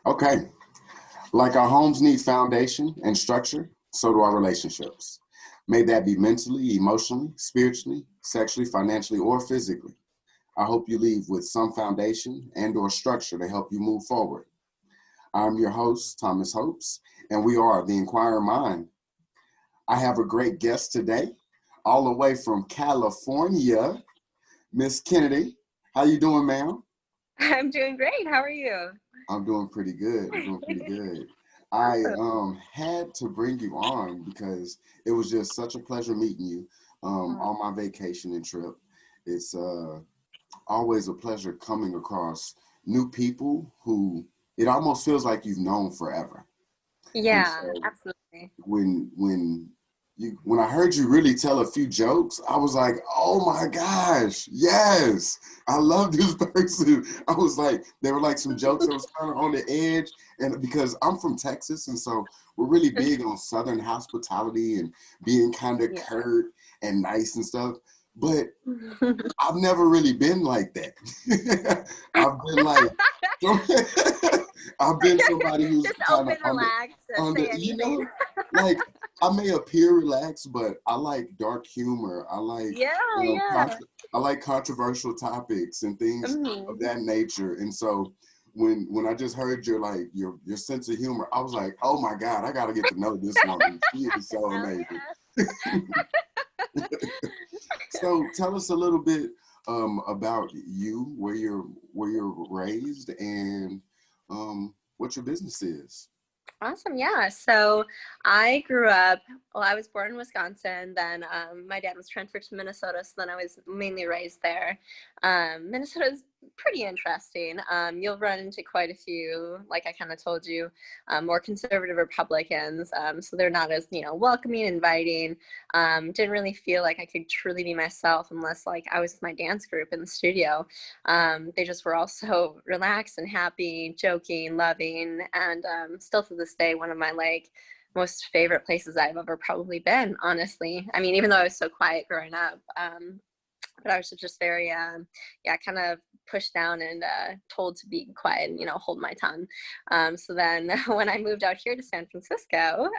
Okay. Like our homes need foundation and structure, so do our relationships. May that be mentally, emotionally, spiritually, sexually, financially, or physically. I hope you leave with some foundation and or structure to help you move forward. I'm your host, Thomas Hopes, and we are the Inquiring Mind. I have a great guest today, all the way from California, Miss Kennedy. How you doing, ma'am? I'm doing great. How are you? I'm doing pretty good. I'm doing pretty good. I Awesome. had to bring you on because it was just such a pleasure meeting you Uh, on my vacation and trip. It's always a pleasure coming across new people who it almost feels like you've known forever. And yeah, so absolutely. when I heard you really tell a few jokes, I was like, oh my gosh, yes, I love this person. I was like, they were like some jokes that was kind of on the edge, and because I'm from Texas, and so we're really big on Southern hospitality and being kind of Yeah. curt and nice and stuff. But I've never really been like that. I've been like, I've been somebody who's Just kind of open, relax, say you anything. know, like I may appear relaxed, but I like dark humor. Yeah, Um, yeah. contro- I like controversial topics and things of Mhm. that nature. And so when I just heard your sense of humor, I was like, oh my God, I got to get to know this woman. She is so Hell amazing. yeah. So tell us a little bit about you, where you're raised, and what your business is. Awesome. Yeah. So I grew up, well, I was born in Wisconsin. Then my dad was transferred to Minnesota. So then I was mainly raised there. Minnesota's pretty interesting. You'll run into quite a few, like I kind of told you, more conservative Republicans. So they're not as, welcoming, inviting. Didn't really feel like I could truly be myself unless like I was with my dance group in the studio. They just were all so relaxed and happy, joking, loving, and still to this day, one of my like most favorite places I've ever probably been, honestly. I mean, even though I was so quiet growing up, but I was just very, yeah, kind of pushed down and told to be quiet and, hold my tongue. So then when I moved out here to San Francisco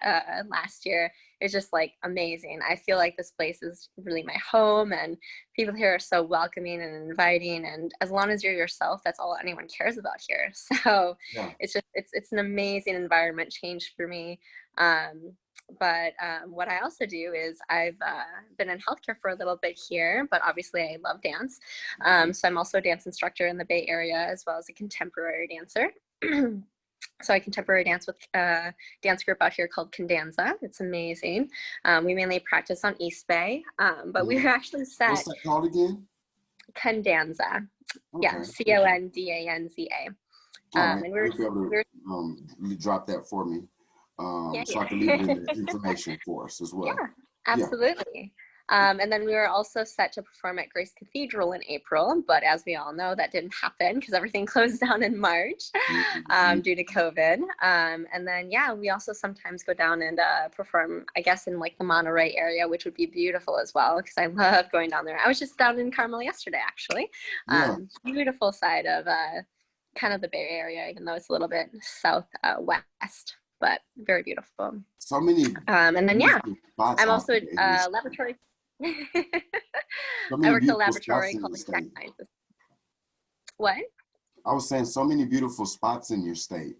last year, it's just like amazing. I feel like this place is really my home and people here are so welcoming and inviting. And as long as you're yourself, that's all anyone cares about here. So Yeah. it's an amazing environment change for me. Um, but what I also do is I've been in healthcare for a little bit here, but obviously I love dance. So I'm also a dance instructor in the Bay Area as well as a contemporary dancer. So I contemporary dance with a dance group out here called Candanza. It's amazing. We mainly practice on East Bay, but we Mhm. were actually What's set that called again? Candanza. Yeah, Okay. Candanza. All right. And You'll be able we to were you drop that for me, yeah, so I can leave it in yeah. the information for us as well. Yeah, Yeah. absolutely. And then we were also set to perform at Grace Cathedral in April, but as we all know, that didn't happen because everything closed down in March Mhm. due to COVID. And then, yeah, we also sometimes go down and perform, I guess, in like the Monterey area, which would be beautiful as well because I love going down there. I was just down in Carmel yesterday, actually. Yeah. Beautiful side of kind of the Bay Area, even though it's a little bit south west, but very beautiful. So many And then, yeah, beautiful spots I'm out also there in a this. laboratory. So I many work at a beautiful spots laboratory in called the Exact state. Sciences. What? I was saying so many beautiful spots in your state.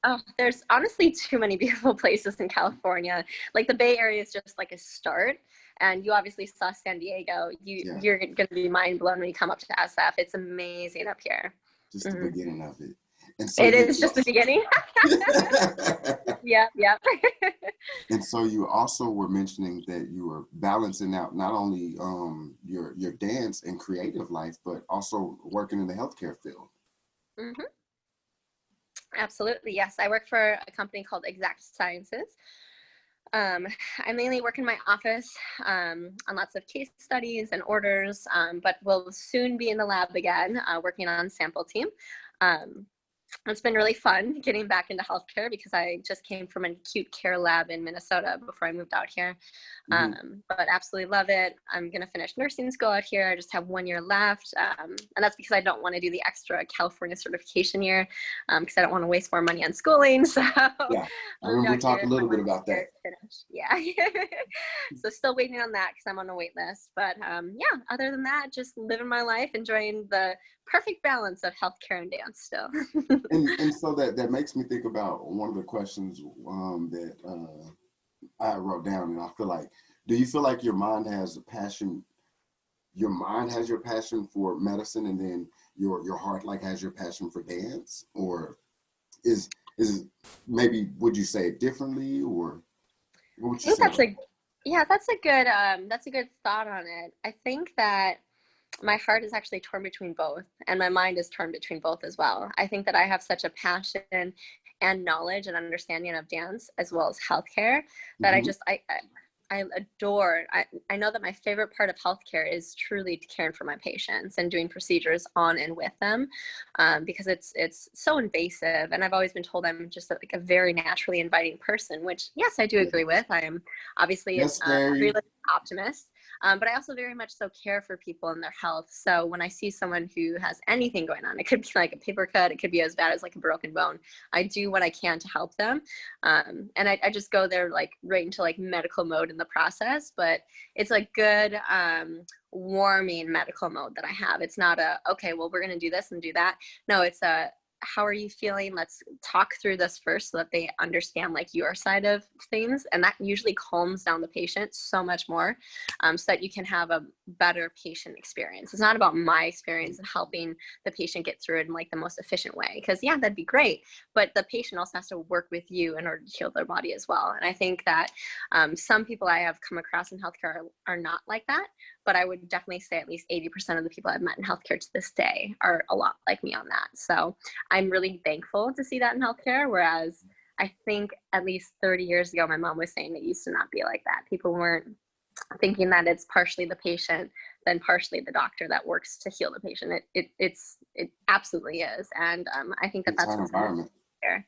Oh, there's honestly too many beautiful places in California. Like the Bay Area is just like a start. And you obviously saw San Diego. Yeah. You're going to be mind blown when you come up to SF. It's amazing up here. Just the Hmm. beginning of it. And so It you is just the beginning. Yep, yep. and so you also were mentioning that you were balancing out not only your dance and creative life, but also working in the healthcare field. Hmm. Absolutely. Yes. I work for a company called Exact Sciences. Um, I mainly work in my office on lots of case studies and orders, but will soon be in the lab again, working on sample team. Um, it's been really fun getting back into healthcare because I just came from an acute care lab in Minnesota before I moved out here. But absolutely love it. I'm going to finish nursing school out here. I just have 1 year left. And that's because I don't want to do the extra California certification year because I don't want to waste more money on schooling. So Yeah, I remember we talked a little bit about that. Yeah. So still waiting on that because I'm on a wait list. But yeah, other than that, just living my life, enjoying the perfect balance of healthcare and dance still. And so that makes me think about one of the questions that I wrote down, and I feel like, do you feel like your mind has a passion? Your mind has your passion for medicine, and then your heart like has your passion for dance, or is maybe, would you say it differently, or what would I you think say about that? that's a good thought on it. I think that my heart is actually torn between both, and my mind is torn between both as well. I think that I have such a passion and knowledge and understanding of dance as well as healthcare that Mm-hmm. I adore. I know that my favorite part of healthcare is truly caring for my patients and doing procedures on and with them, because it's so invasive. And I've always been told I'm just like a very naturally inviting person, which yes, I do Yeah. agree with. I am obviously That's a very. realistic optimist. But I also very much so care for people and their health. So when I see someone who has anything going on, it could be like a paper cut, it could be as bad as like a broken bone. I do what I can to help them. And I just go there like right into like medical mode in the process, but it's a good warming medical mode that I have. It's not a, okay, well, we're going to do this and do that. No, it's a, how are you feeling? Let's talk through this first so that they understand like your side of things. And that usually calms down the patient so much more, so that you can have a better patient experience. It's not about my experience and helping the patient get through it in like the most efficient way. Because yeah, that'd be great. But the patient also has to work with you in order to heal their body as well. And I think that some people I have come across in healthcare are not like that. But I would definitely say at least 80% of the people I've met in healthcare to this day are a lot like me on that. So I'm really thankful to see that in healthcare. Whereas I think at least 30 years ago, my mom was saying it used to not be like that. People weren't thinking that it's partially the patient, then partially the doctor that works to heal the patient. It absolutely is. And I think that that's Entire what's environment. there.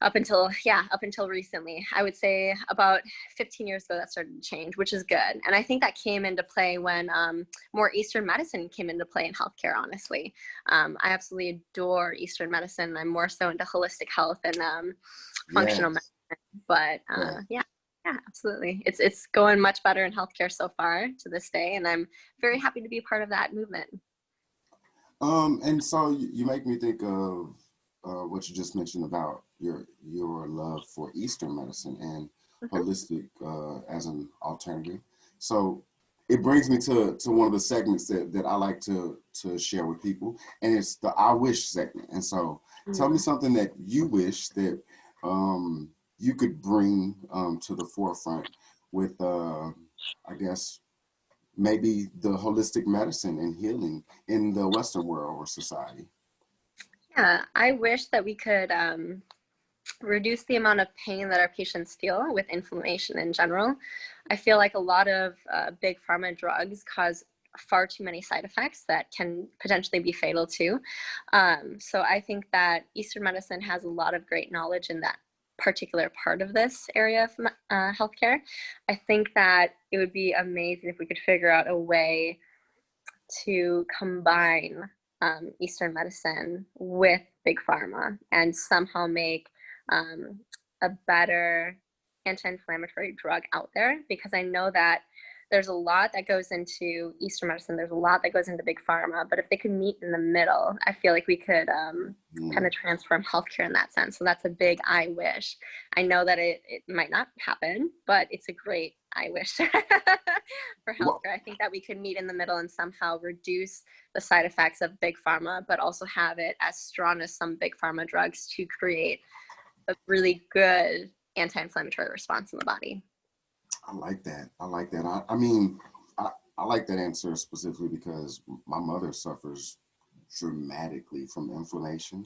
Up until recently, I would say about 15 years ago that started to change, which is good. And I think that came into play when more Eastern medicine came into play in healthcare, honestly. I absolutely adore Eastern medicine. I'm more so into holistic health and functional Yes. medicine. But Yes. yeah, absolutely. It's going much better in healthcare so far to this day. And I'm very happy to be a part of that movement. And so you make me think of what you just mentioned about your love for Eastern medicine and Mhm. holistic as an alternative. So it brings me to one of the segments that I like to share with people, and it's the I wish segment. And so tell me Mm. something that you wish that you could bring to the forefront with, I guess, maybe the holistic medicine and healing in the Western world or society. Yeah, I wish that we could reduce the amount of pain that our patients feel with inflammation in general. I feel like a lot of big pharma drugs cause far too many side effects that can potentially be fatal too. So I think that Eastern medicine has a lot of great knowledge in that particular part of this area of healthcare. I think that it would be amazing if we could figure out a way to combine Eastern medicine with big pharma and somehow make um, a better anti-inflammatory drug out there, because I know that there's a lot that goes into Eastern medicine. There's a lot that goes into big pharma, but if they could meet in the middle, I feel like we could kind Mm. of transform healthcare in that sense. So that's a big I wish. I know that it might not happen, but it's a great I wish for Well, healthcare. I think that we could meet in the middle and somehow reduce the side effects of big pharma, but also have it as strong as some big pharma drugs to create a really good anti-inflammatory response in the body. I like that. I like that. I mean, I like that answer specifically because my mother suffers dramatically from inflammation,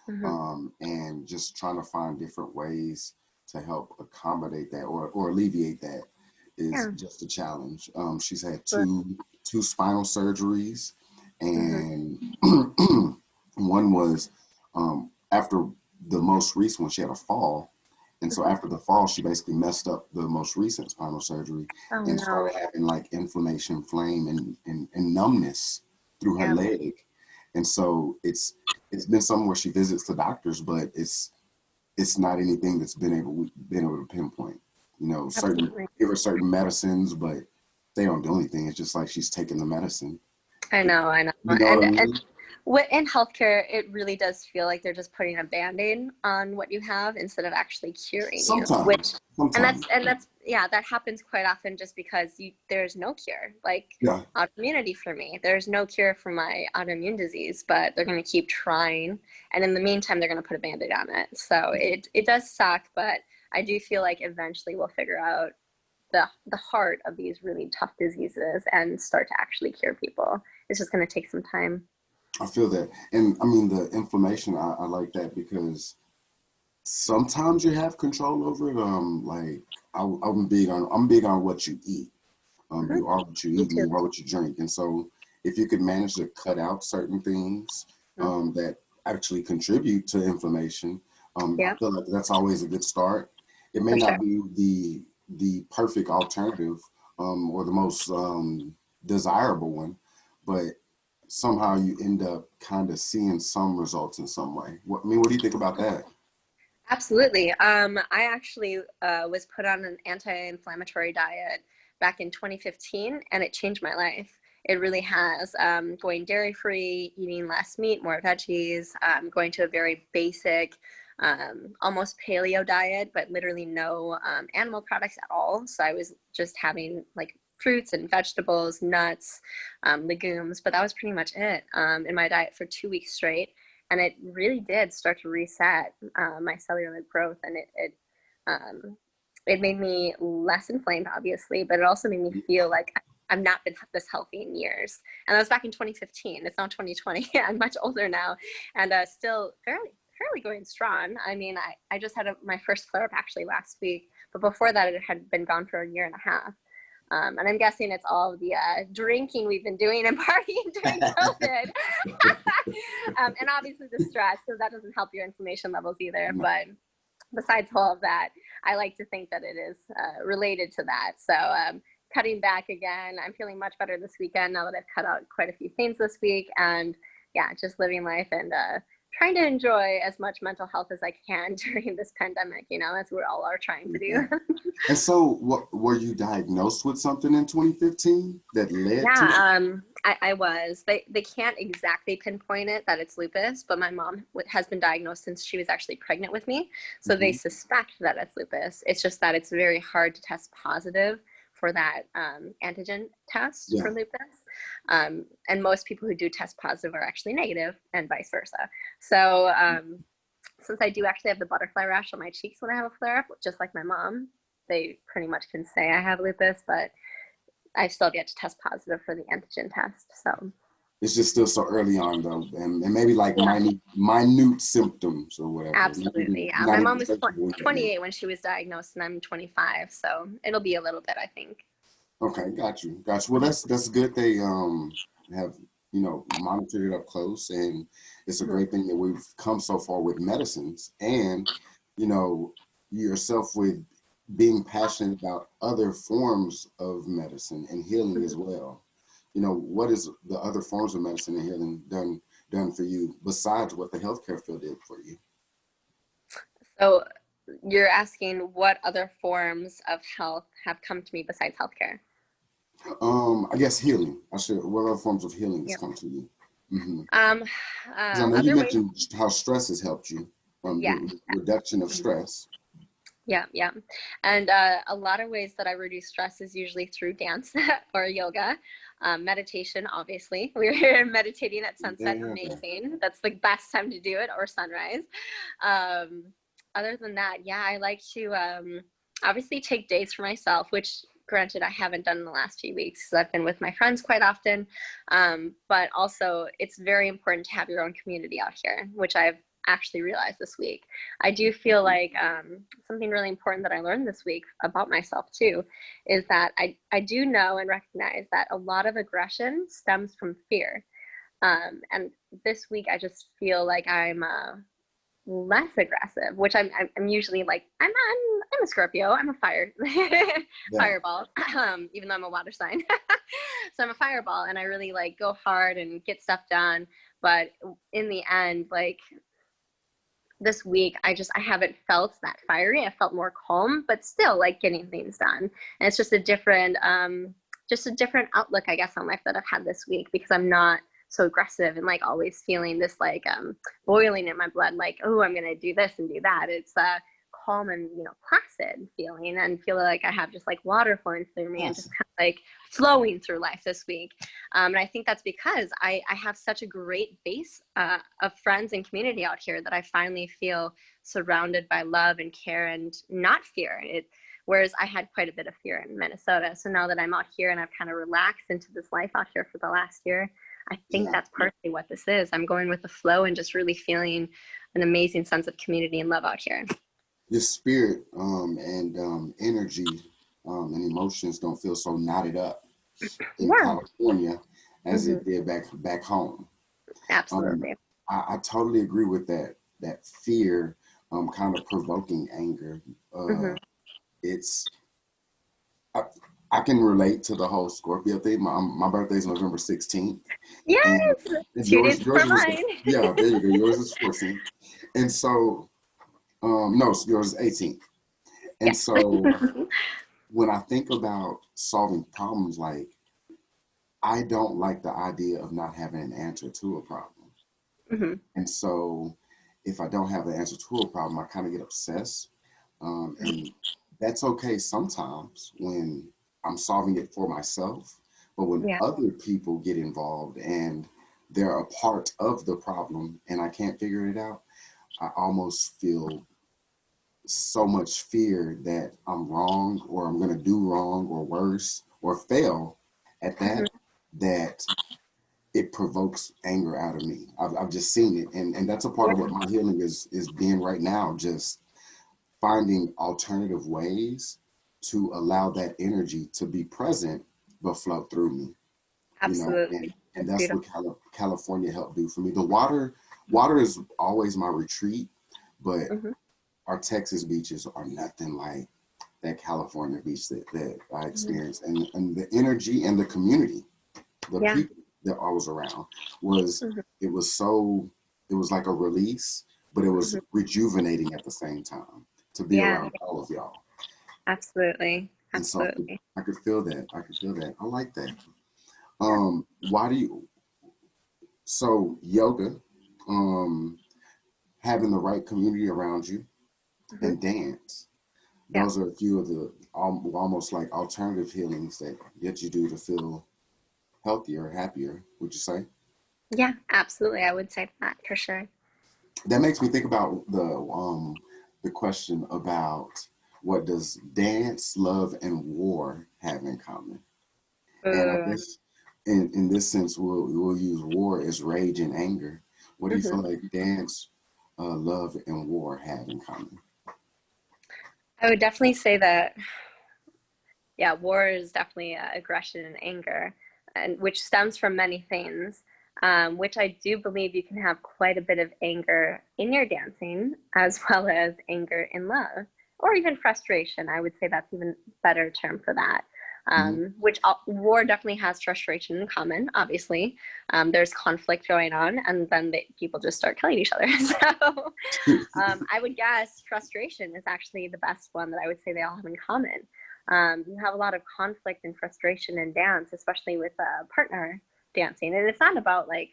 Mm-hmm. and just trying to find different ways to help accommodate that or alleviate that is Yeah. just a challenge. She's had But, two spinal surgeries, mm-hmm. and one was After the most recent one, she had a fall. And so after the fall, she basically messed up the most recent spinal surgery Oh and no. started having like inflammation, flame, and numbness through her Yeah. leg. And so it's been something where she visits the doctors, but it's not anything that's been able to pinpoint. You know, Absolutely. give her certain medicines, but they don't do anything. It's just like she's taking the medicine. I know. You know what I And mean? in healthcare, it really does feel like they're just putting a band-aid on what you have instead of actually curing you, Sometimes, sometimes. and that's yeah, that happens quite often just because there's no cure. Like Yeah. autoimmunity for me, there's no cure for my autoimmune disease, but they're going to keep trying, and in the meantime they're going to put a band-aid on it. So it does suck, but I do feel like eventually we'll figure out the heart of these really tough diseases and start to actually cure people. It's just going to take some time. I feel that. And I mean, the inflammation, I like that because sometimes you have control over it. Like I'm big on what you eat. Mhm. You are what you Me eat and too. you are what you drink. And so if you could manage to cut out certain things Mhm. that actually contribute to inflammation, I Yeah, feel like that's always a good start. It may for sure. not be the perfect alternative or the most desirable one, but somehow you end up kind of seeing some results in some way. What do you think about that? Absolutely. I actually was put on an anti-inflammatory diet back in 2015, and it changed my life. It really has. Going dairy-free, eating less meat, more veggies, going to a very basic, almost paleo diet, but literally no animal products at all. So I was just having like fruits and vegetables, nuts, legumes, but that was pretty much it in my diet for 2 weeks straight, and it really did start to reset my cellular growth, and it made me less inflamed, obviously, but it also made me feel like I've not been this healthy in years. And that was back in 2015. It's now 2020. I'm much older now, and still fairly going strong. I mean, I just had my first flare up actually last week, but before that, it had been gone for a year and a half. And I'm guessing it's all the drinking we've been doing and partying during COVID. And obviously the stress, so that doesn't help your inflammation levels either. But besides all of that, I like to think that it is related to that. So cutting back again, I'm feeling much better this weekend now that I've cut out quite a few things this week. And yeah, just living life and trying to enjoy as much mental health as I can during this pandemic, as we all are trying to do. And so, what were you diagnosed with something in 2015 that led to? Yeah, I was. They can't exactly pinpoint it that it's lupus, but my mom has been diagnosed since she was actually pregnant with me. So they Mhm. suspect that it's lupus. It's just that it's very hard to test positive for that antigen test Yeah. for lupus. And most people who do test positive are actually negative, and vice versa. So since I do actually have the butterfly rash on my cheeks when I have a flare up, just like my mom, they pretty much can say I have lupus, but I still have yet to test positive for the antigen test. So It's just still so early on, though, and maybe like yeah, minute symptoms or whatever. absolutely. Yeah, Not my even mom was searchable yet, maybe. 28 when she was diagnosed, and I'm 25, so it'll be a little bit, I think. Okay, got you. Well, that's good. They have monitored it up close, and it's a Mhm. great thing that we've come so far with medicines, and you know yourself with being passionate about other forms of medicine and healing as well. What is the other forms of medicine and healing done for you besides what the healthcare field did for you? So you're asking what other forms of health have come to me besides healthcare? I guess healing. I should. What other forms of healing has Yeah. come to you? Mm-hmm. Um, Because I know you other ways, mentioned how stress has helped you, yeah. reduction of stress. Yeah, yeah. And a lot of ways that I reduce stress is usually through dance or yoga, meditation, obviously. We were meditating at sunset, Yeah. amazing. That's the best time to do it, or sunrise. Um, Other than that, yeah, I like to obviously take days for myself, which granted I haven't done in the last few weeks because I've been with my friends quite often. But also, it's very important to have your own community out here, which I've actually realized this week. I do feel like something really important that I learned this week about myself too is that I do know and recognize that a lot of aggression stems from fear. And this week I just feel like I'm less aggressive, which I'm usually like, I'm a Scorpio. I'm a Yeah. fireball, even though I'm a water sign. So I'm a fireball, and I really like go hard and get stuff done. But in the end, like this week, I haven't felt that fiery. I felt more calm, but still like getting things done. And it's just a different outlook, I guess, on life that I've had this week, because I'm not so aggressive and like always feeling this like boiling in my blood, like, oh, I'm gonna do this and do that. It's calm and, you know, placid feeling, and feel like I have just like water flowing through me and just kind of like flowing through life this week. And I think that's because I have such a great base of friends and community out here that I finally feel surrounded by love and care and not fear. Whereas I had quite a bit of fear in Minnesota. So now that I'm out here and I've kind of relaxed into this life out here for the last year, I think that's partly what this is. I'm going with the flow and just really feeling an amazing sense of community and love out here. Your spirit and energy and emotions don't feel so knotted up in California as it did back home. Absolutely. I totally agree with that fear kind of provoking anger. It's I can relate to the whole Scorpio thing. My birthday is November 16th. Yes, And 2 days before mine. Yeah, there you go. Yours is 14th. And so, no, yours is 18th. And so when I think about solving problems, like, I don't like the idea of not having an answer to a problem. And so if I don't have the answer to a problem, I kind of get obsessed. And that's okay sometimes when I'm solving it for myself. But when other people get involved and they're a part of the problem and I can't figure it out, I almost feel so much fear that I'm wrong, or I'm going to do wrong, or worse, or fail at that it provokes anger out of me. I've just seen it. And that's a part of what my healing is being right now, just finding alternative ways to allow that energy to be present but flow through me. Absolutely. You know, and that's what California helped do for me. The water is always my retreat, but our Texas beaches are nothing like that California beach that I experienced. And the energy and the community, the people that I was around was, it was like a release, but it was rejuvenating at the same time to be around all of y'all. Absolutely. And so I could feel that. I like that. So yoga, having the right community around you, and dance. Those are a few of the almost like alternative healings that you do to feel healthier, happier, would you say? Yeah, absolutely. I would say that for sure. That makes me think about the question about, what does dance, love, and war have in common? And I guess in this sense, we'll use war as rage and anger. What do you feel like dance, love, and war have in common? I would definitely say that, war is definitely aggression and anger, and which stems from many things, which I do believe you can have quite a bit of anger in your dancing, as well as anger in love, or even frustration. I would say that's even better term for that. Which war definitely has frustration in common, obviously. There's conflict going on, and then people just start killing each other. So I would guess frustration is actually the best one that I would say they all have in common. You have a lot of conflict and frustration in dance, especially with partner dancing. And it's not about like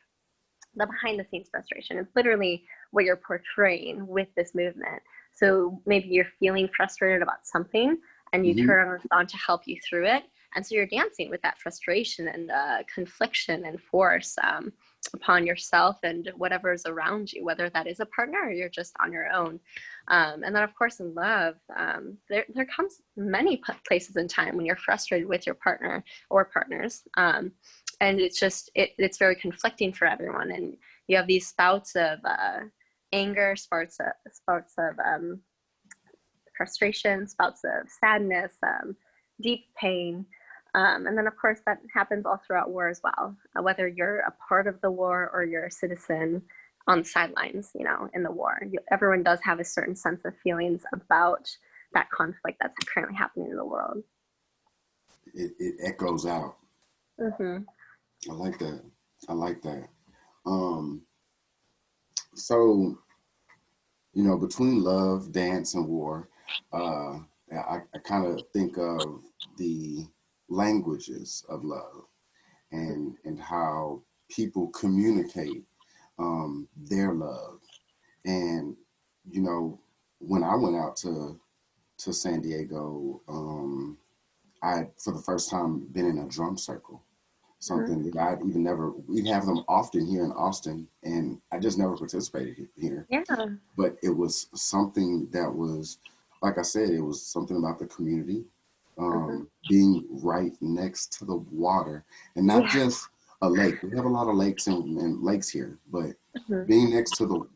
the behind the scenes frustration. It's literally what you're portraying with this movement. So maybe you're feeling frustrated about something, and you turn on to help you through it. And so you're dancing with that frustration and confliction and force upon yourself and whatever is around you, whether that is a partner or you're just on your own. And then, of course, in love, there comes many places in time when you're frustrated with your partner or partners. And it's just, it's very conflicting for everyone. And you have these spouts of anger, spouts of frustration, spouts of sadness, deep pain. And then, of course, that happens all throughout war as well. Whether you're a part of the war or you're a citizen on the sidelines, you know, in the war, everyone does have a certain sense of feelings about that conflict that's currently happening in the world. It echoes out. Mm-hmm. I like that. I like that. Um, so, you know, between love, dance, and war, uh, I kind of think of the languages of love and how people communicate their love. And, you know, when I went out to San Diego, I, for the first time, been in a drum circle, Mm-hmm. something that I'd even never, we have them often here in Austin, and I just never participated here. Yeah. But it was something that was, like I said, it was something about the community, Mm-hmm. being right next to the water, and not Yeah. just a lake. We have a lot of lakes and lakes here, but Mm-hmm. being next to the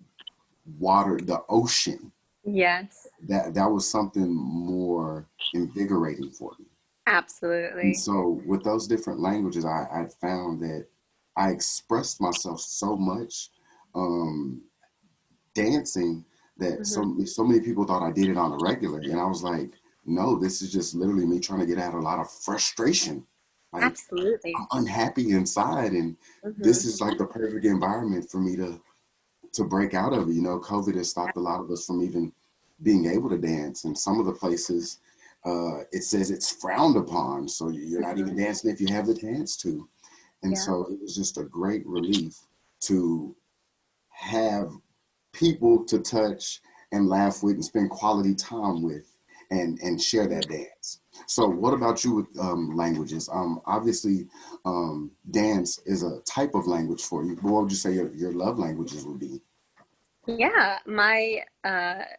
water, the ocean, Yes. that was something more invigorating for me. And Absolutely. so with those different languages, I found that I expressed myself so much um, dancing that Mm-hmm. so many people thought I did it on a regular, and I was like, no, this is just literally me trying to get out a lot of frustration. Like Absolutely. I'm unhappy inside, and Mm-hmm. this is like the perfect environment for me to break out of it. You know, COVID has stopped a lot of us from even being able to dance. And some of the places, it says it's frowned upon. So you're not Mm-hmm. even dancing if you have the chance to. And Yeah. so it was just a great relief to have people to touch and laugh with and spend quality time with and share that dance. So what about you with languages? Obviously, dance is a type of language for you. What would you say your love languages would be? Yeah, my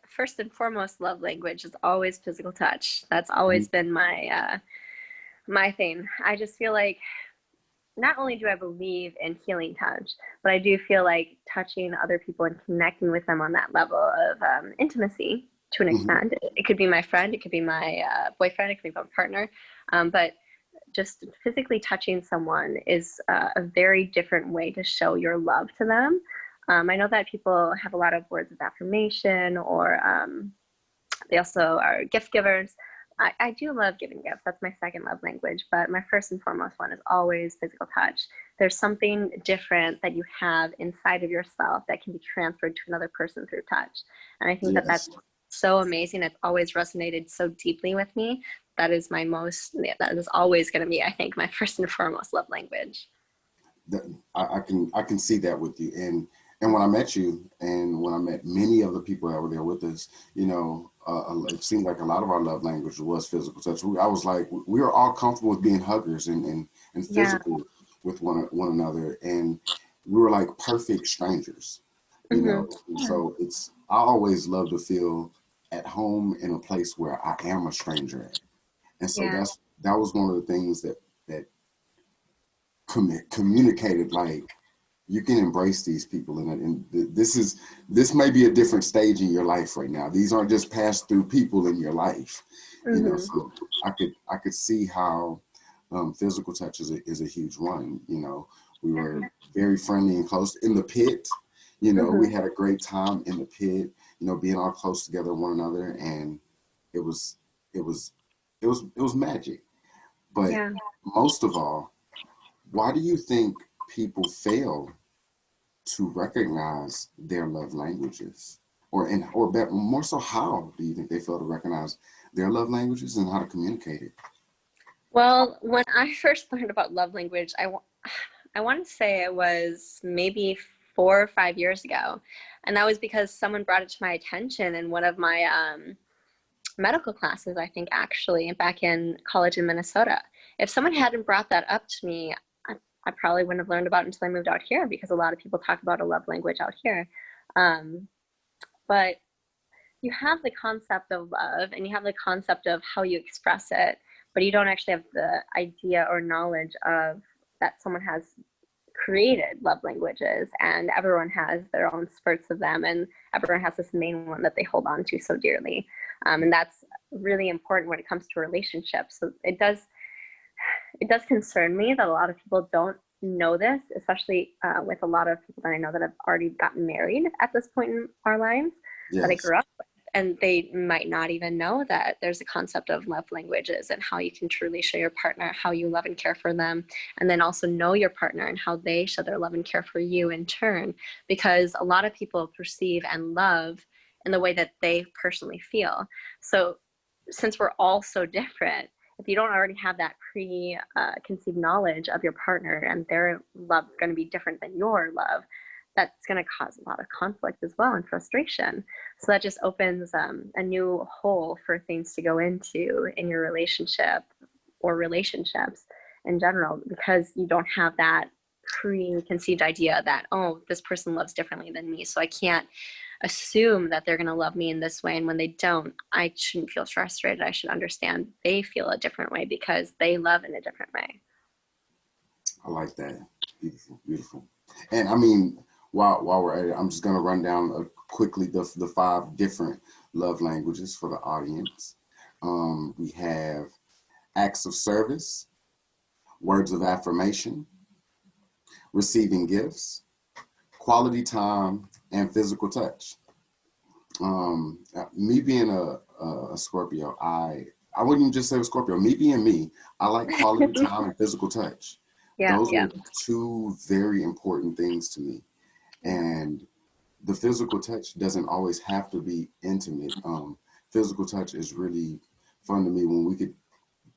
first and foremost love language is always physical touch. That's always been my thing. I just feel like not only do I believe in healing touch, but I do feel like touching other people and connecting with them on that level of intimacy to an Mm-hmm. extent. It could be my friend, it could be my boyfriend, it could be my partner, but just physically touching someone is a very different way to show your love to them. I know that people have a lot of words of affirmation, or they also are gift givers. I do love giving gifts. That's my second love language. But my first and foremost one is always physical touch. There's something different that you have inside of yourself that can be transferred to another person through touch. And I think that Yes. that's so amazing. It's always resonated so deeply with me. That is always going to be, I think, my first and foremost love language. I can see that with you. And when I met you, and when I met many of the people that were there with us, you know, it seemed like a lot of our love language was physical touch. I was like, we were all comfortable with being huggers and Yeah. physical with one another, and we were like perfect strangers, you Mm-hmm. know. And so I always love to feel at home in a place where I am a stranger at, and so Yeah. that was one of the things that communicated like you can embrace these people and this may be a different stage in your life right now. These aren't just pass through people in your life, you know. Mm-hmm. So I could see how physical touch is a huge one. You know, we Yeah. were very friendly and close in the pit. You know, we Mm-hmm. had a great time in the pit, you know, being all close together one another, and it was it was it was magic. But Yeah. most of all, why do you think people fail to recognize their love languages? Or more so, how do you think they fail to recognize their love languages and how to communicate it? Well, when I first learned about love language, I want to say it was maybe 4 or 5 years ago. And that was because someone brought it to my attention in one of my medical classes, I think, actually, back in college in Minnesota. If someone hadn't brought that up to me, I probably wouldn't have learned about it until I moved out here, because a lot of people talk about a love language out here. Um, but you have the concept of love and you have the concept of how you express it, but you don't actually have the idea or knowledge of that someone has created love languages, and everyone has their own spurts of them, and everyone has this main one that they hold on to so dearly. And that's really important when it comes to relationships. So it does, it does concern me that a lot of people don't know this, especially with a lot of people that I know that have already gotten married at this point in our lives that I Yes. grew up with. And they might not even know that there's a concept of love languages and how you can truly show your partner how you love and care for them. And then also know your partner and how they show their love and care for you in turn. Because a lot of people perceive and love in the way that they personally feel. So since we're all so different, if you don't already have that preconceived knowledge of your partner and their love going to be different than your love, that's going to cause a lot of conflict as well and frustration. So that just opens a new hole for things to go into in your relationship or relationships in general, because you don't have that preconceived idea that, oh, this person loves differently than me, so I can't assume that they're going to love me in this way. And when they don't, I shouldn't feel frustrated. I should understand they feel a different way because they love in a different way. I like that. Beautiful, beautiful. And I mean, while we're at it, I'm just going to run down quickly the 5 different love languages for the audience. We have acts of service, words of affirmation, receiving gifts, quality time, and physical touch. Me being a Scorpio, I wouldn't even just say a Scorpio. Me being me, I like quality time and physical touch. Yeah, Those yeah. are 2 very important things to me. And the physical touch doesn't always have to be intimate. Physical touch is really fun to me when we could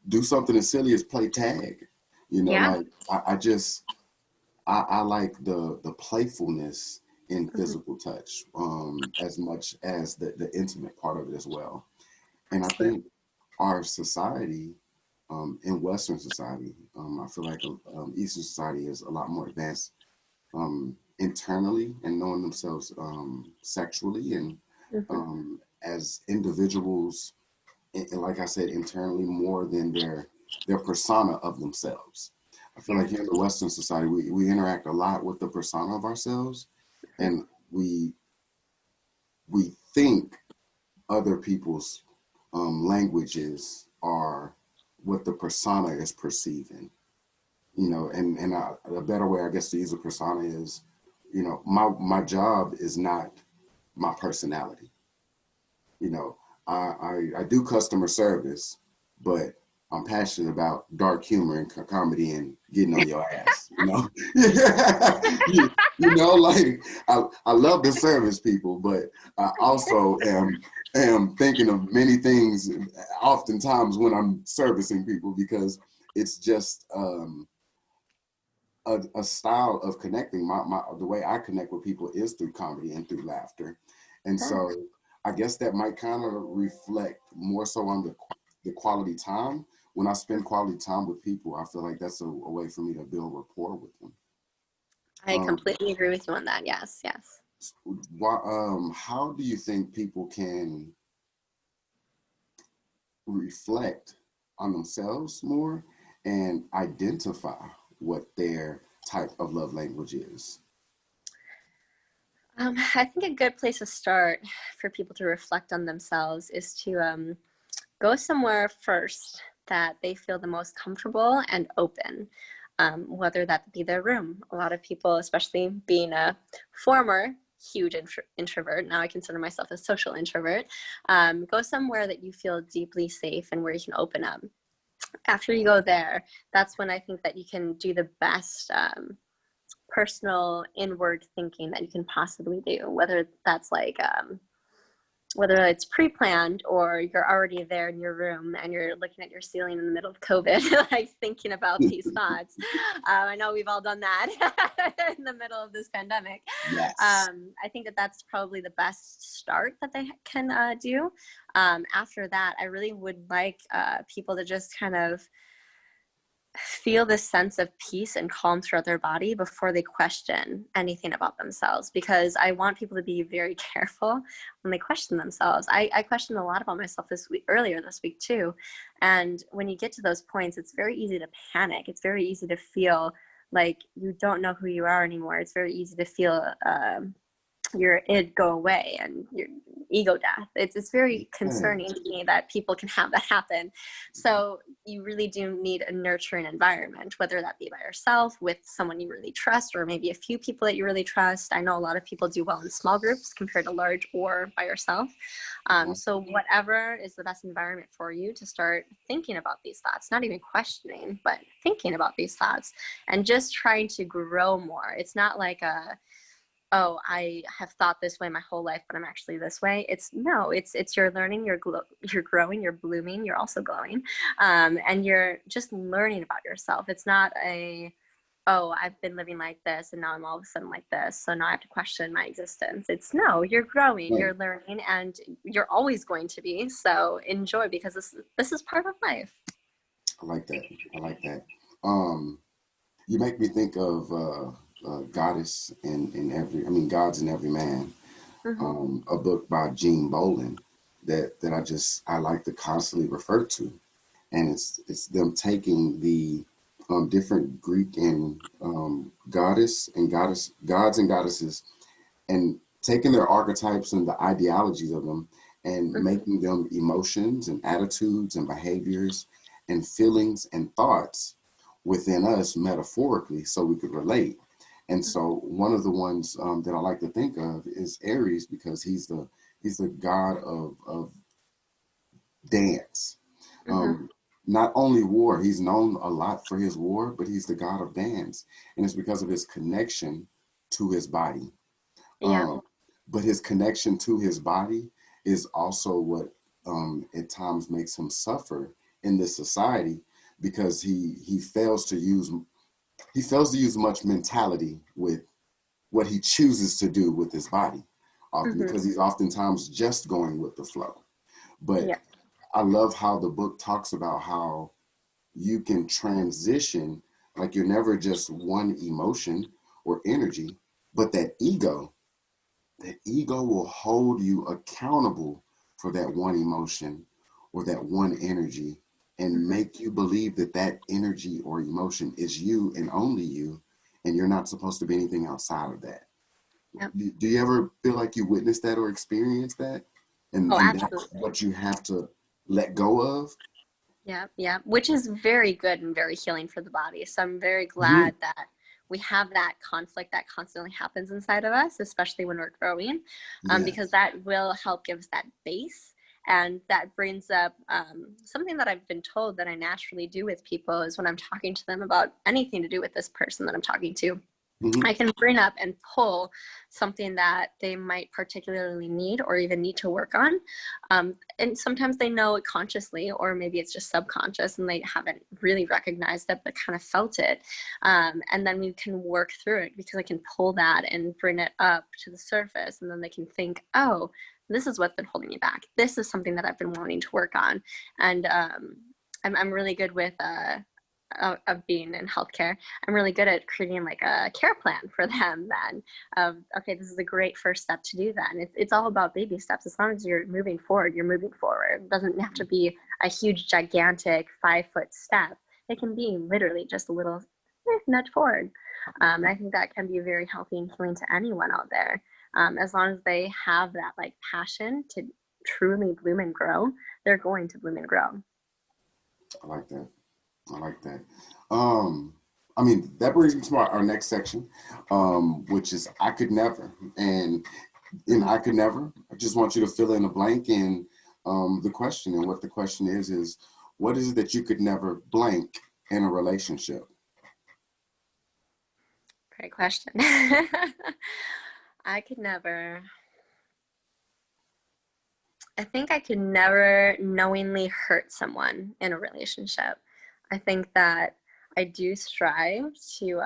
do something as silly as play tag. You know, Yeah. like I like the playfulness in physical touch as much as the intimate part of it as well. And I think our society, in Western society, I feel like Eastern society is a lot more advanced internally and knowing themselves sexually and as individuals, and like I said, internally more than their persona of themselves. I feel like here in the Western society, we interact a lot with the persona of ourselves, and we think other people's languages are what the persona is perceiving. You know, and a better way, I guess, to use a persona is, you know, my job is not my personality. You know, I do customer service, but I'm passionate about dark humor and comedy and getting on your ass. You know, you know, like I love to service people, but I also am thinking of many things oftentimes when I'm servicing people because it's just a style of connecting. The way I connect with people is through comedy and through laughter, and so I guess that might kind of reflect more so on the quality time. When I spend quality time with people, I feel like that's a way for me to build rapport with them. I completely agree with you on that. Yes, yes. How do you think people can reflect on themselves more and identify what their type of love language is? I think a good place to start for people to reflect on themselves is to go somewhere first that they feel the most comfortable and open, whether that be their room. A lot of people, especially being a former huge introvert, now I consider myself a social introvert, go somewhere that you feel deeply safe and where you can open up. After you go there, that's when I think that you can do the best personal inward thinking that you can possibly do, whether that's like whether it's pre-planned or you're already there in your room and you're looking at your ceiling in the middle of COVID, like thinking about these thoughts. I know we've all done that in the middle of this pandemic. Yes. I think that that's probably the best start that they can do. After that, I really would like people to just kind of feel this sense of peace and calm throughout their body before they question anything about themselves, because I want people to be very careful when they question themselves. I questioned a lot about myself earlier this week too, and when you get to those points, it's very easy to panic. It's very easy to feel like you don't know who you are anymore. It's very easy to feel your id go away, and ego death. It's very Yeah. concerning to me that people can have that happen. So you really do need a nurturing environment, whether that be by yourself, with someone you really trust, or maybe a few people that you really trust. I know a lot of people do well in small groups compared to large or by yourself. So whatever is the best environment for you to start thinking about these thoughts, not even questioning, but thinking about these thoughts and just trying to grow more. It's not like oh, I have thought this way my whole life, but I'm actually this way. It's you're learning, you're growing, you're blooming, you're also glowing. And you're just learning about yourself. It's not oh, I've been living like this and now I'm all of a sudden like this, so now I have to question my existence. It's no, you're growing, Right. you're learning, and you're always going to be. So enjoy, because this is part of life. I like that. I like that. Um, you make me think of Goddess in every, I mean, Gods in Every Man, Mm-hmm. a book by Gene Bolin that I like to constantly refer to, and it's them taking the different Greek and gods and goddesses, and taking their archetypes and the ideologies of them and Mm-hmm. making them emotions and attitudes and behaviors and feelings and thoughts within us metaphorically so we could relate. And so one of the ones that I like to think of is Aries, because he's the god of dance. Mm-hmm. Um, Not only war, he's known a lot for his war, but he's the god of dance. And it's because of his connection to his body. Yeah. Um, but his connection to his body is also what at times makes him suffer in this society, because he fails to use much mentality with what he chooses to do with his body, often Mm-hmm. because he's oftentimes just going with the flow. But Yeah. I love how the book talks about how you can transition, like you're never just one emotion or energy, but that ego will hold you accountable for that one emotion or that one energy, and Mm-hmm. make you believe that that energy or emotion is you and only you, and you're not supposed to be anything outside of that. Yeah. Do you ever feel like you witnessed that or experienced that, Oh, and that's absolutely. what you have to let go of? Yeah, yeah, which is very good and very healing for the body. So I'm very Mhm. glad that we have that conflict that constantly happens inside of us, especially when we're growing, because Yes. that will help give us that base. And that brings up something that I've been told that I naturally do with people is when I'm talking to them about anything to do with this person that I'm talking to, Hmm. I can bring up and pull something that they might particularly need or even need to work on. And sometimes they know it consciously, or maybe it's just subconscious and they haven't really recognized it, but kind of felt it. And then we can work through it because I can pull that and bring it up to the surface. And then they can think, oh, this is what's been holding me back. This is something that I've been wanting to work on. And I'm really good with of being in healthcare. I'm really good at creating like a care plan for them then of, okay, this is a great first step to do that. And it's all about baby steps. As long as you're moving forward, you're moving forward. It doesn't have to be a huge, gigantic 5-foot step. It can be literally just a little nudge forward. And I think that can be very healthy and healing to anyone out there. As long as they have that like passion to truly bloom and grow, they're going to bloom and grow. I like that. I like that. Um, I mean, that brings me to our next section, which is I could never. And in I could never, I just want you to fill in a blank in the question. And what the question is what is it that you could never blank in a relationship? Great question. I could never, I think I could never knowingly hurt someone in a relationship. I think that I do strive to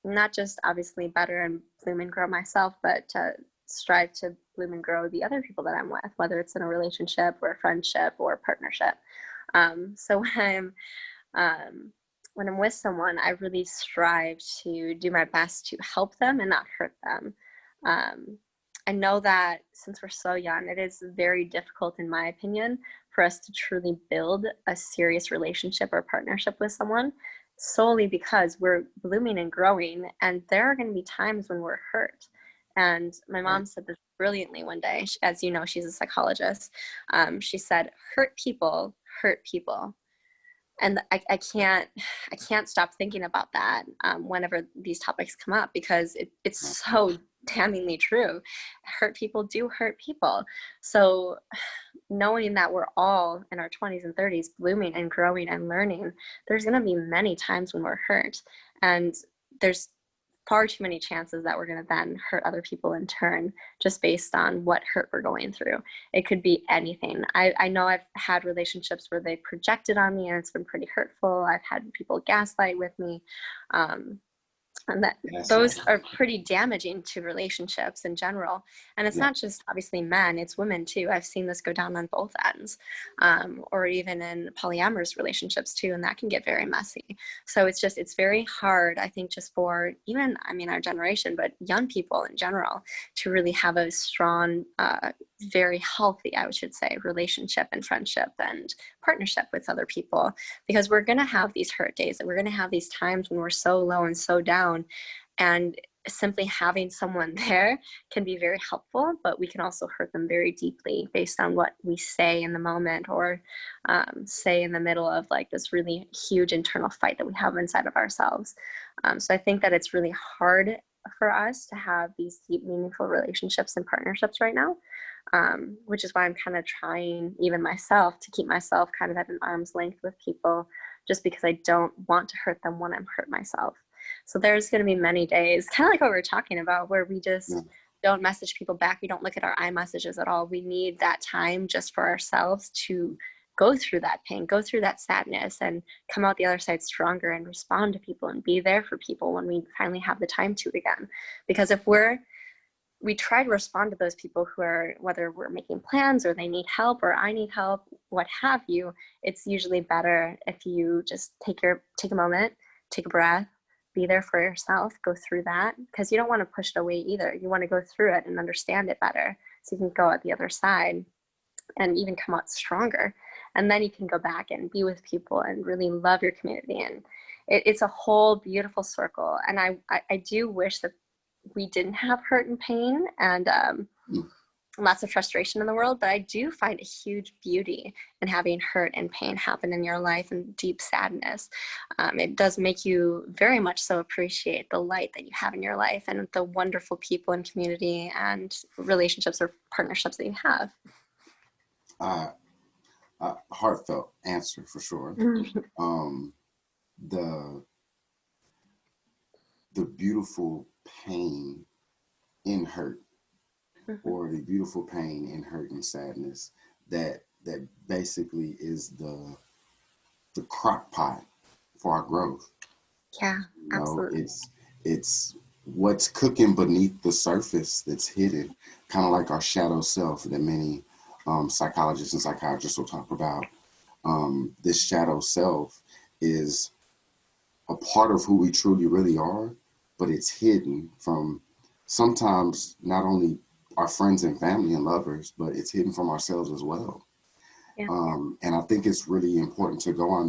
not just obviously better and bloom and grow myself, but to strive to bloom and grow the other people that I'm with, whether it's in a relationship or a friendship or a partnership. So um, when I'm with someone, I really strive to do my best to help them and not hurt them. Um, I know that since we're so young, it is very difficult, in my opinion, for us to truly build a serious relationship or partnership with someone solely because we're blooming and growing. And there are going to be times when we're hurt. And my Right. mom said this brilliantly one day. As you know, she's a psychologist. She said, hurt people hurt people. And I can't stop thinking about that whenever these topics come up, because it's Right. so damningly true. Hurt people do hurt people. So knowing that we're all in our 20s and 30s blooming and growing and learning, there's going to be many times when we're hurt, and there's far too many chances that we're going to then hurt other people in turn, just based on what hurt we're going through. It could be anything. I know I've had relationships where they projected on me and it's been pretty hurtful. I've had people gaslight with me. And that those are pretty damaging to relationships in general. And it's not just obviously men, it's women too. I've seen this go down on both ends, or even in polyamorous relationships too, and that can get very messy. So it's very hard, I think, just for even, I mean, our generation, but young people in general, to really have a strong, very healthy, I should say, relationship and friendship and partnership with other people, because we're going to have these hurt days, and we're going to have these times when we're so low and so down, and simply having someone there can be very helpful, but we can also hurt them very deeply based on what we say in the moment, or say in the middle of like this really huge internal fight that we have inside of ourselves. So I think that it's really hard for us to have these deep, meaningful relationships and partnerships right now. Which is why I'm kind of trying, even myself, to keep myself kind of at an arm's length with people, just because I don't want to hurt them when I'm hurt myself. So there's going to be many days, kind of like what we were talking about, where we just don't message people back. We don't look at our iMessages at all. We need that time just for ourselves to go through that pain, go through that sadness, and come out the other side stronger and respond to people and be there for people when we finally have the time to again. Because if we try to respond to those people who are, whether we're making plans or they need help or I need help, what have you, it's usually better if you just take a moment, take a breath, be there for yourself, go through that, because you don't want to push it away either. You want to go through it and understand it better, so you can go out the other side and even come out stronger. And then you can go back and be with people and really love your community. And it's a whole beautiful circle. And I do wish that we didn't have hurt and pain and lots of frustration in the world, but I do find a huge beauty in having hurt and pain happen in your life, and deep sadness. It does make you very much so appreciate the light that you have in your life and the wonderful people and community and relationships or partnerships that you have. Heartfelt answer for sure. The beautiful pain in hurt, or the beautiful pain in hurt and sadness, that basically is the crock pot for our growth. Yeah, absolutely. It's what's cooking beneath the surface that's hidden, kind of like our shadow self that many psychologists and psychiatrists will talk about. This shadow self is a part of who we truly really are, but it's hidden from sometimes not only our friends and family and lovers, but it's hidden from ourselves as well. Yeah. And I think it's really important to go on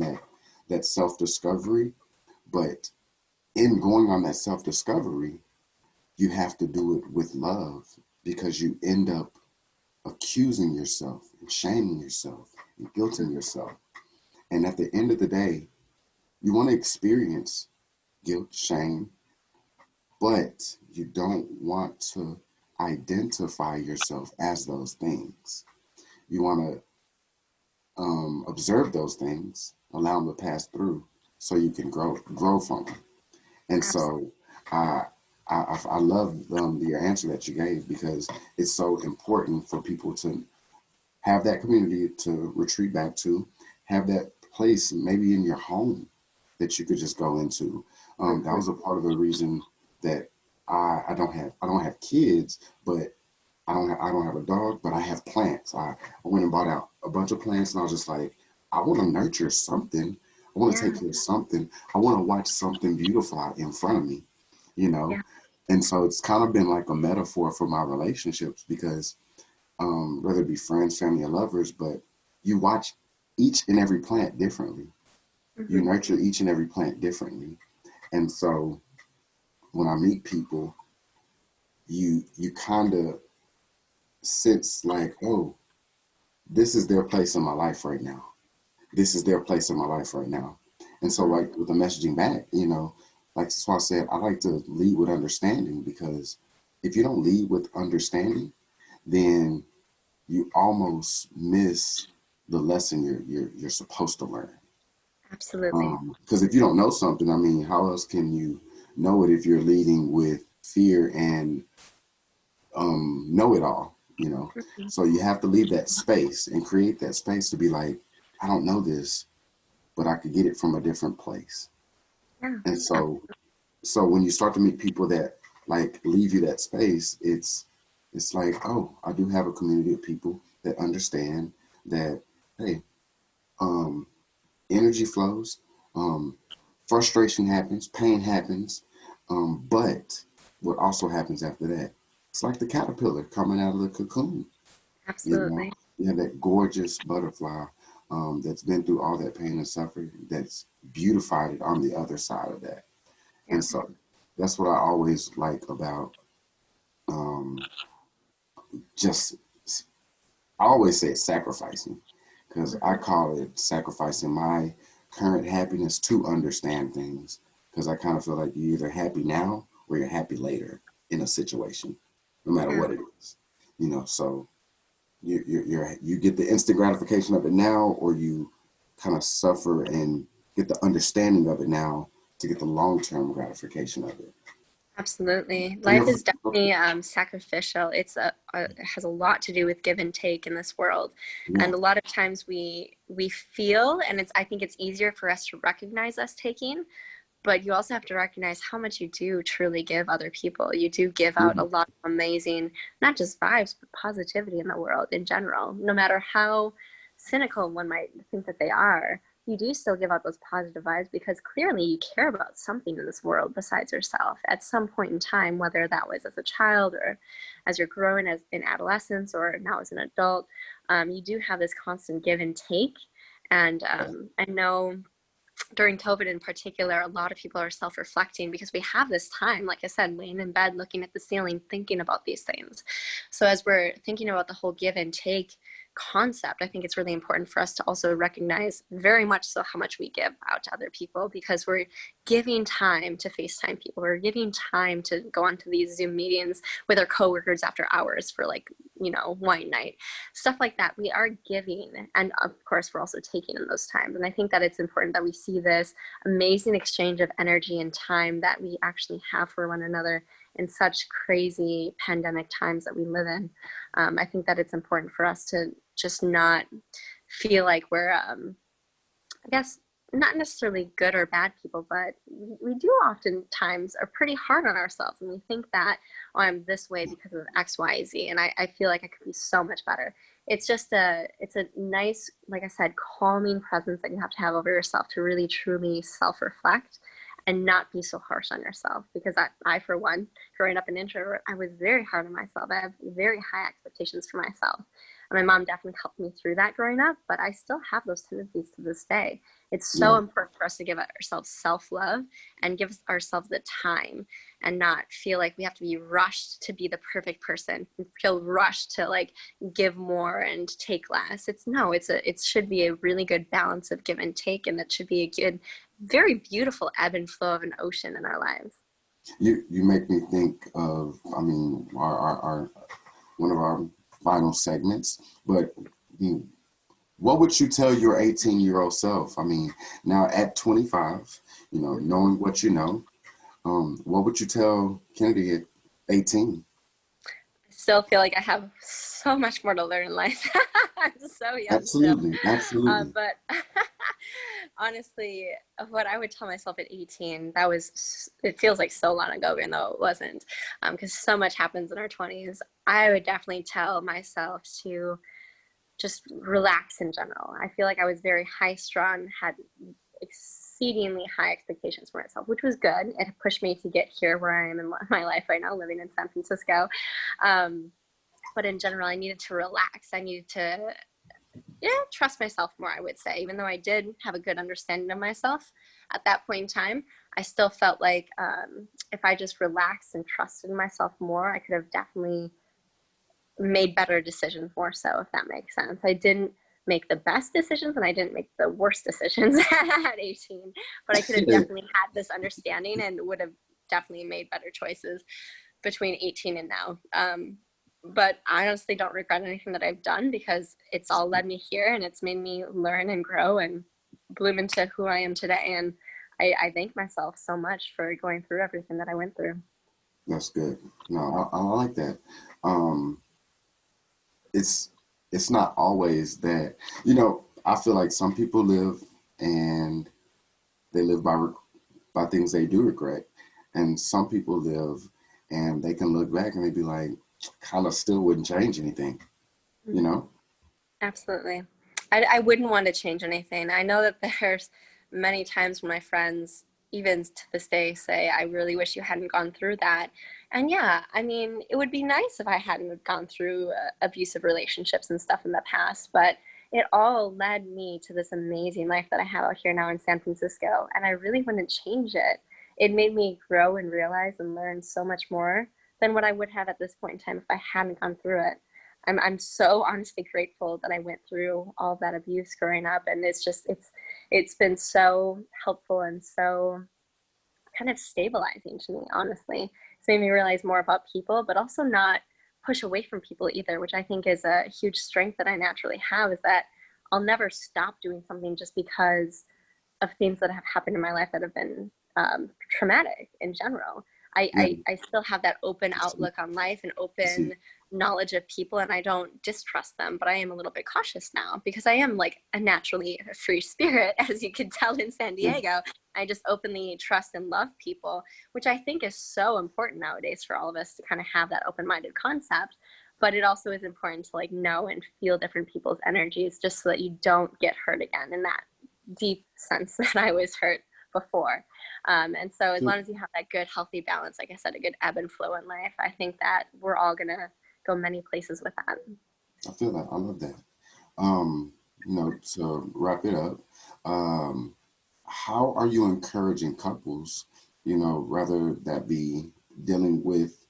that self-discovery, but in going on that self-discovery, you have to do it with love, because you end up accusing yourself and shaming yourself and guilting yourself. And at the end of the day, you want to experience guilt, shame, but you don't want to identify yourself as those things. You want to observe those things, allow them to pass through, so you can grow from them. And so I love your answer that you gave, because it's so important for people to have that community to retreat back to, have that place maybe in your home that you could just go into. That was a part of the reason that I don't have kids, but I don't have a dog, but I have plants. I went and bought out a bunch of plants, and I was just like, I want to nurture something. I want to take care of something. I want to watch something beautiful out in front of me, you know? Yeah. And so it's kind of been like a metaphor for my relationships, because whether it be friends, family, or lovers, but you watch each and every plant differently. You nurture each and every plant differently. And so when I meet people, you kind of sense like, oh, this is their place in my life right now. This is their place in my life right now. And so, like with the messaging back, like that's why I said I like to lead with understanding, because if you don't lead with understanding, then you almost miss the lesson you're supposed to learn. Absolutely. Because if you don't know something, I mean, how else can you know it if you're leading with fear and know it all? Mhm. So you have to leave that space and create that space to be like, I don't know this, but I could get it from a different place. Yeah. And so when you start to meet people that like leave you that space, it's like, oh, I do have a community of people that understand that, hey, um, energy flows, um, frustration happens, pain happens, but what also happens after that? It's like the caterpillar coming out of the cocoon. You know, Absolutely. you have that gorgeous butterfly that's been through all that pain and suffering, that's beautified it on the other side of that. Yeah. And so that's what I always like about um, just, I always say sacrificing, because I Mhm. call it sacrificing my current happiness to understand things. Because I kind of feel like you're either happy now or you're happy later in a situation, no matter Yeah. what it is. So you get the instant gratification of it now, or you kind of suffer and get the understanding of it now to get the long-term gratification of it. Absolutely. Have you Life ever, is definitely sacrificial. It has a lot to do with give and take in this world. yeah, And a lot of times we feel, and I think it's easier for us to recognize us taking, but you also have to recognize how much you do truly give other people. You do give out yeah, a lot of amazing, not just vibes, but positivity in the world in general. No matter how cynical one might think that they are, you do still give out those positive vibes because clearly you care about something in this world besides yourself at some point in time, whether that was as a child or as you're growing as in adolescence or now as an adult. You do have this constant give and take. And I know during COVID in particular, a lot of people are self reflecting because we have this time, like I said, laying in bed, looking at the ceiling, thinking about these things. So, as we're thinking about the whole give and take concept, I think it's really important for us to also recognize very much so how much we give out to other people because we're giving time to FaceTime people. We're giving time to go onto these Zoom meetings with our coworkers after hours for wine night, stuff like that. We are giving, and of course we're also taking in those times. And I think that it's important that we see this amazing exchange of energy and time that we actually have for one another in such crazy pandemic times that we live in. I think that it's important for us to just not feel like we're I guess not necessarily good or bad people, but we do oftentimes are pretty hard on ourselves, and we think that, oh, I'm this way because of X, Y, Z, and I feel like I could be so much better. It's a nice, like I said, calming presence that you have to have over yourself to really truly self-reflect and not be so harsh on yourself. Because I for one, growing up an introvert, I was very hard on myself. I have very high expectations for myself. And my mom definitely helped me through that growing up, but I still have those tendencies to this day. It's so yeah. important for us to give ourselves self-love and give ourselves the time and not feel like we have to be rushed to be the perfect person and feel rushed to like give more and take less. It should be a really good balance of give and take, and it should be a good, very beautiful ebb and flow of an ocean in our lives. You make me think of, I mean, our one of our final segments, but what would you tell your 18-year-old self? I mean, now at 25, Mhm. knowing what you know, what would you tell Kennedy at 18? I still feel like I have so much more to learn in life. I'm so young still. Absolutely, absolutely. But honestly, what I would tell myself at 18, it feels like so long ago, even though it wasn't, because so much happens in our 20s. I would definitely tell myself to just relax in general. I feel like I was very high strung, had exceedingly high expectations for myself, which was good. It pushed me to get here where I am in my life right now, living in San Francisco. Um, but in general, I needed to relax. I needed to trust myself more, I would say, even though I did have a good understanding of myself. at that point in time, I still felt like if I just relaxed and trusted myself more, I could have definitely made better decisions more so, if that makes sense. I didn't make the best decisions and I didn't make the worst decisions at 18, but I could have definitely had this understanding and would have definitely made better choices between 18 and now. But I honestly don't regret anything that I've done because it's all led me here and it's made me learn and grow and bloom into who I am today. And I thank myself so much for going through everything that I went through. That's good. No, I like that. Um, it's it's not always that, I feel like some people live and they live by things they do regret, and some people live and they can look back and they be like, kind of still wouldn't change anything, you know? Absolutely. I wouldn't want to change anything. I know that there's many times when my friends, even to this day, say, I really wish you hadn't gone through that. And yeah, I mean, it would be nice if I hadn't gone through abusive relationships and stuff in the past, but it all led me to this amazing life that I have out here now in San Francisco. And I really wouldn't change it. It made me grow and realize and learn so much more than what I would have at this point in time if I hadn't gone through it. I'm so honestly grateful that I went through all of that abuse growing up, and it's been so helpful and so kind of stabilizing to me, honestly. It's made me realize more about people, but also not push away from people either, which I think is a huge strength that I naturally have, is that I'll never stop doing something just because of things that have happened in my life that have been traumatic in general. Yeah. I still have that open outlook on life and open knowledge of people, and I don't distrust them, but I am a little bit cautious now because I am like a naturally free spirit, as you can tell in San Diego. I just openly trust and love people, which I think is so important nowadays for all of us to kind of have that open-minded concept. But it also is important to like know and feel different people's energies just so that you don't get hurt again in that deep sense that I was hurt before. And so as long as you have that good, healthy balance, like I said, a good ebb and flow in life, I think that we're all going to go many places with that. I feel that. I love that. Um, to wrap it up, um, how are you encouraging couples, rather that be dealing with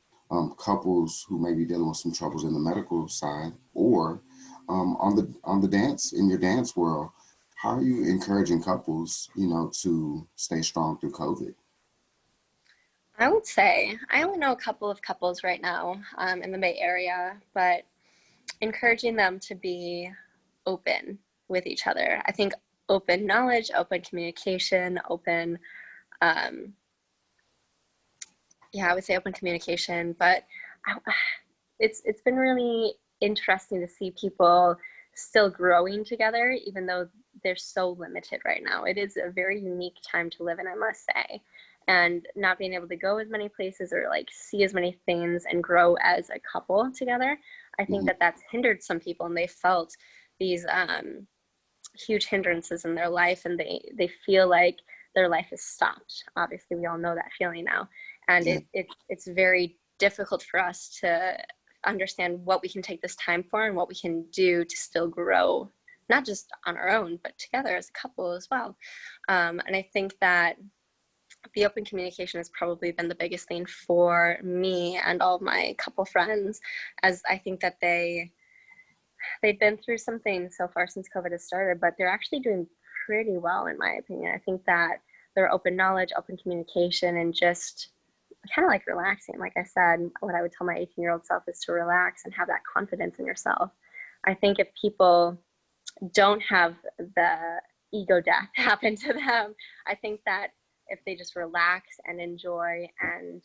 couples who may be dealing with some troubles in the medical side, or on the dance, in your dance world, how are you encouraging couples, to stay strong through COVID? I would say I only know a couple of couples right now in the Bay Area, but encouraging them to be open with each other. I think open knowledge, open communication, um, I would say open communication, but it's been really interesting to see people still growing together, even though they're so limited right now. It is a very unique time to live in, I must say. And not being able to go as many places or like see as many things and grow as a couple together, I think that that's hindered some people, and they felt these huge hindrances in their life, and they feel like their life is stopped. Obviously, we all know that feeling now, and it's very difficult for us to understand what we can take this time for and what we can do to still grow, not just on our own, but together as a couple as well. And I think that the open communication has probably been the biggest thing for me and all of my couple friends, as I think that they've been through some things so far since COVID has started, but they're actually doing pretty well, in my opinion. I think that their open knowledge, open communication, and just kind of like relaxing. Like I said, what I would tell my 18-year-old self is to relax and have that confidence in yourself. I think if people don't have the ego death happen to them, I think that if they just relax and enjoy and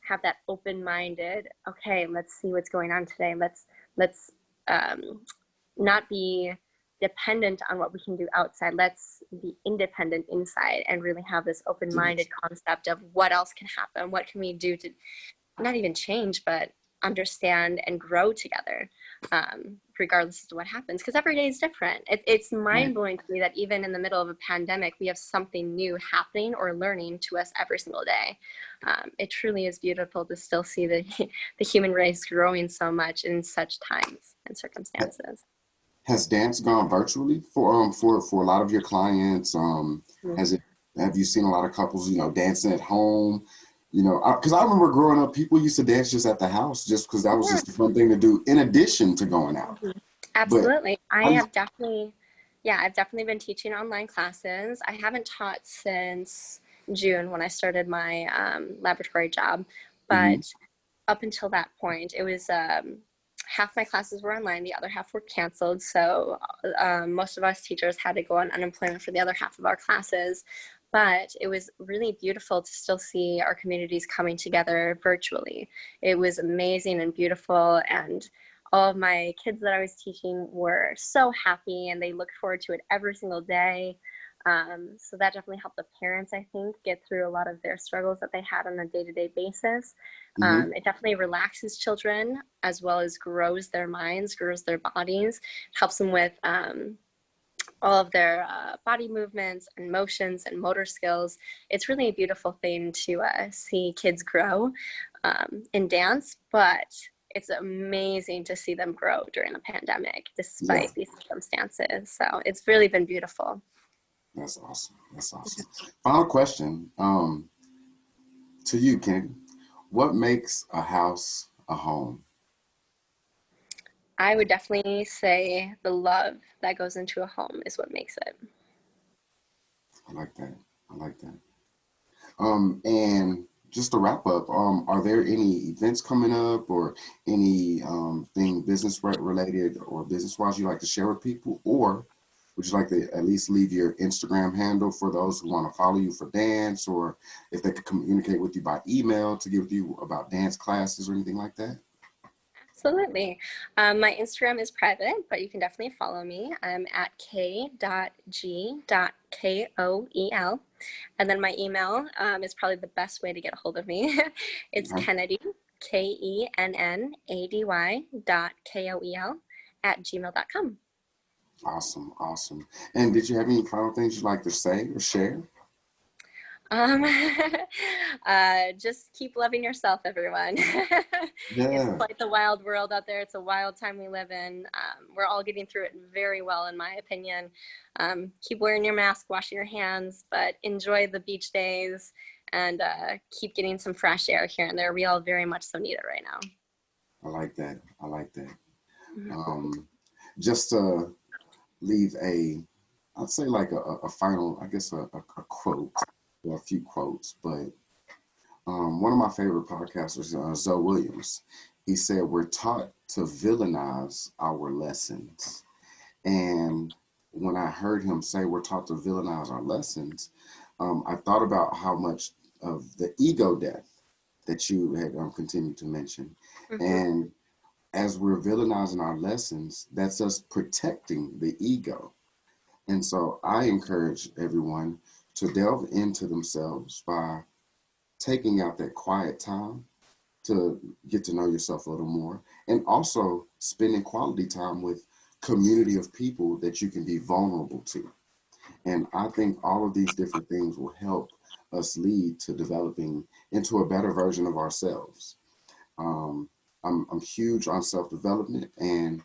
have that open-minded, okay, let's see what's going on today. Let's not be dependent on what we can do outside. Let's be independent inside and really have this open-minded concept of what else can happen. What can we do to not even change, but understand and grow together, regardless of what happens, because every day is different. It's mind-blowing to me that even in the middle of a pandemic, we have something new happening or learning to us every single day. It truly is beautiful to still see the human race growing so much in such times and circumstances. Has dance gone virtually for a lot of your clients? Has it Have you seen a lot of couples, dancing at home? Because I remember growing up, people used to dance just at the house just because that was Yeah. just a fun thing to do in addition to going out. Mhm. But Absolutely. how you, I've definitely been teaching online classes. I haven't taught since June when I started my laboratory job, mhm, but up until that point, it was half my classes were online, the other half were canceled. So most of us teachers had to go on unemployment for the other half of our classes. But it was really beautiful to still see our communities coming together virtually. It was amazing and beautiful. And all of my kids that I was teaching were so happy and they looked forward to it every single day. So that definitely helped the parents, I think, get through a lot of their struggles that they had on a day-to-day basis. mhm, It definitely relaxes children as well as grows their minds, grows their bodies, helps them with all of their body movements and motions and motor skills. It's really a beautiful thing to see kids grow in dance, but it's amazing to see them grow during the pandemic yeah, despite these circumstances. So it's really been beautiful. that's awesome. That's awesome. Final question to you, Kennedy. What makes a house a home? I would definitely say the love that goes into a home is what makes it. I like that. I like that. And just to wrap up, are there any events coming up or any thing business related or business wise you'd like to share with people? Or would you like to at least leave your Instagram handle for those who want to follow you for dance, or if they could communicate with you by email to give you about dance classes or anything like that? Absolutely. My Instagram is private, but you can definitely follow me. I'm at k.g.koel. And then my email is probably the best way to get a hold of me. It's Okay. Kennedy, KENNADY.KOEL @gmail.com. Awesome. Awesome. And did you have any final things you'd like to say or share? Um, just keep loving yourself, everyone. It's Yeah. quite the wild world out there. It's a wild time we live in. We're all getting through it very well, in my opinion. Keep wearing your mask, washing your hands, but enjoy the beach days and keep getting some fresh air here and there. We all very much so need it right now. I like that. I like that. Mhm. Um, just to leave I'd say like a final, I guess a quote or a few quotes, but one of my favorite podcasters, Zoe Williams, he said, we're taught to villainize our lessons. And when I heard him say we're taught to villainize our lessons, I thought about how much of the ego death that you had continued to mention. Mhm. And as we're villainizing our lessons, that's us protecting the ego. And so I encourage everyone to delve into themselves by taking out that quiet time to get to know yourself a little more, and also spending quality time with community of people that you can be vulnerable to. And I think all of these different things will help us lead to developing into a better version of ourselves. Um, I'm huge on self-development and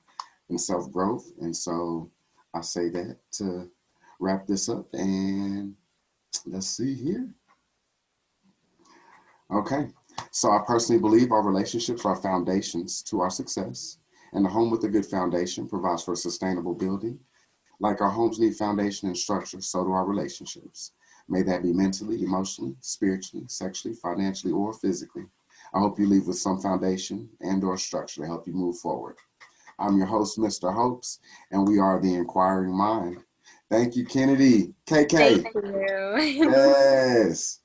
self-growth. And so I say that to wrap this up, and let's see here. Okay. So I personally believe our relationships are foundations to our success, and a home with a good foundation provides for a sustainable building. Like our homes need foundation and structure, so do our relationships. May that be mentally, emotionally, spiritually, sexually, financially, or physically. I hope you leave with some foundation and or structure to help you move forward. I'm your host, Mr. Hopes, and we are the Inquiring Mind. Thank you, Kennedy. Thank KK. you. Yes.